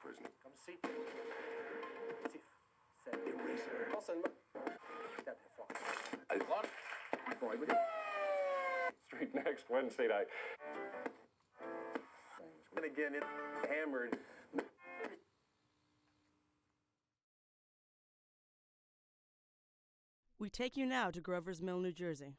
Prison. Come see. Eraser. Street next Wednesday night. And again, it's hammered. We take you now to Grover's Mill, New Jersey.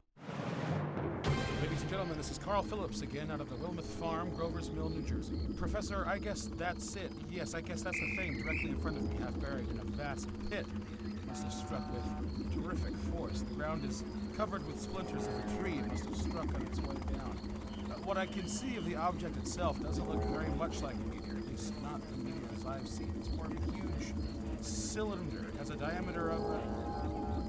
Ladies and gentlemen, this is Carl Phillips again out of the Wilmouth Farm, Grover's Mill, New Jersey. Professor, I guess that's it. Yes, I guess that's the thing directly in front of me, half buried in a vast pit. Must have struck with terrific force. The ground is covered with splinters of a tree. It must have struck on its way down. What I can see of the object itself doesn't look very much like a meteor, at least not the meteors I've seen. It's more of a huge cylinder. It has a diameter of...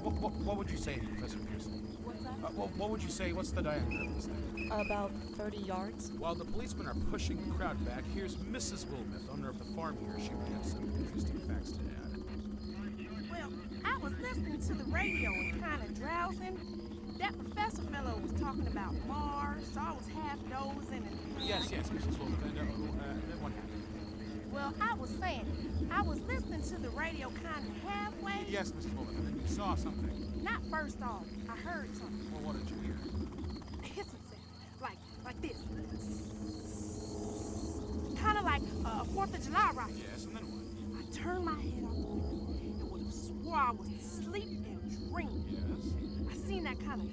What would you say, Professor Pearson? What's that? What would you say? What's the diameter of this thing? About 30 yards. While the policemen are pushing the crowd back, here's Mrs. Wilmouth, owner of the farm here. She may have some interesting facts to add. Well, I was listening to the radio and kind of drowsing. That professor fellow was talking about Mars, so I was half dozing and... Yes, Mrs. Wilmouth, and then what happened? Well, I was saying, I was listening to the radio kind of halfway. Yes, Mrs. Wilmouth, and then you saw something. Not first off, I heard something. Well, what did you hear? A hissing sound, like this. Kind of like a 4th of July rocket. Yes, and then what? I turned my head off the window and would have swore I was asleep and dreaming. Yes? I seen that kind of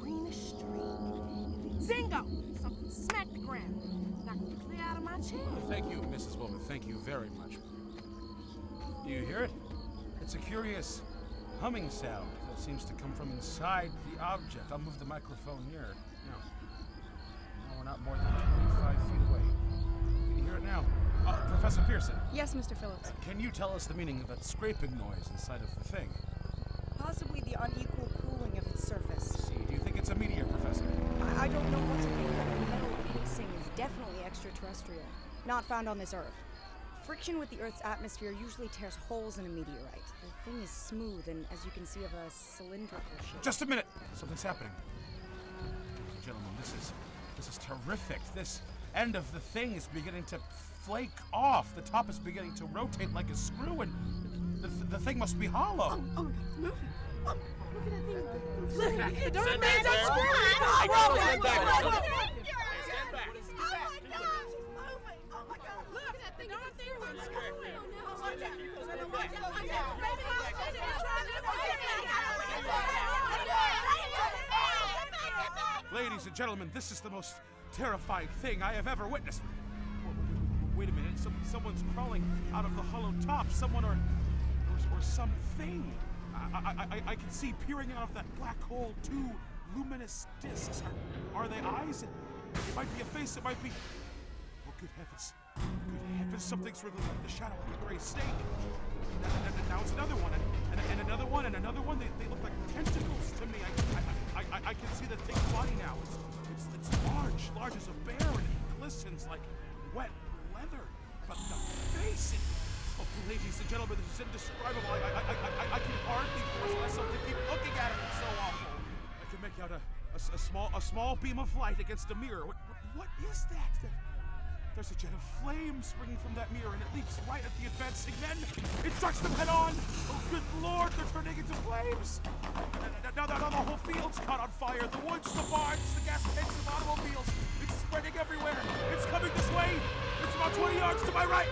greenish streak, and then zingo! Something smacked the ground, knocked me clear out of my chair. Well, thank you, Mrs. Wilmouth. Thank you very much. Do you hear it? It's a curious humming sound that seems to come from inside the object. I'll move the microphone nearer. No, we're not more than 25 feet away. Can you hear it now? Professor Pearson. Yes, Mr. Phillips. Can you tell us the meaning of that scraping noise inside of the thing? Possibly the unequal cooling of its surface. See, do you think it's a meteor, Professor? I don't know what to think, but the metal casing is definitely extraterrestrial, not found on this Earth. Friction with the Earth's atmosphere usually tears holes in a meteorite. The thing is smooth and, as you can see, of a cylindrical shape. Just a minute! Something's happening. Gentlemen, this is terrific. This end of the thing is beginning to flake off. The top is beginning to rotate like a screw, and the thing must be hollow. Oh, it's moving. Oh, look at that thing. Look, the darn stand man's back up there. screaming. Stand back. Stand back. Oh, Stand back. my God, she's moving. Oh, my God. Look at that thing. The darn thing's unscrewing. Oh, watch out. Ladies and gentlemen, this is the most terrifying thing I have ever witnessed. Wait a minute, someone's crawling out of the hollow top. Someone or something. I can see peering out of that black hole 2 luminous discs. Are they eyes? It might be a face, it might be... Oh, good heavens. Good heavens, something's wriggling out of the shadow like a gray snake. And now it's another one, and another one, and another one. They look like tentacles to me. I can see the thing's body now. It's large as a bear, and it glistens like wet leather. But the face, oh, ladies and gentlemen, this is indescribable. I can hardly force myself to keep looking at it. It's so awful. I can make out a small beam of light against a mirror. What is that? There's a jet of flame springing from that mirror, and it leaps right at the advancing men. It strikes them head on. Oh, good Lord, they're turning into flames. Now the whole field's caught on fire. The woods, the barns, the gas tanks of automobiles. It's spreading everywhere. It's coming this way. It's about 20 yards to my right.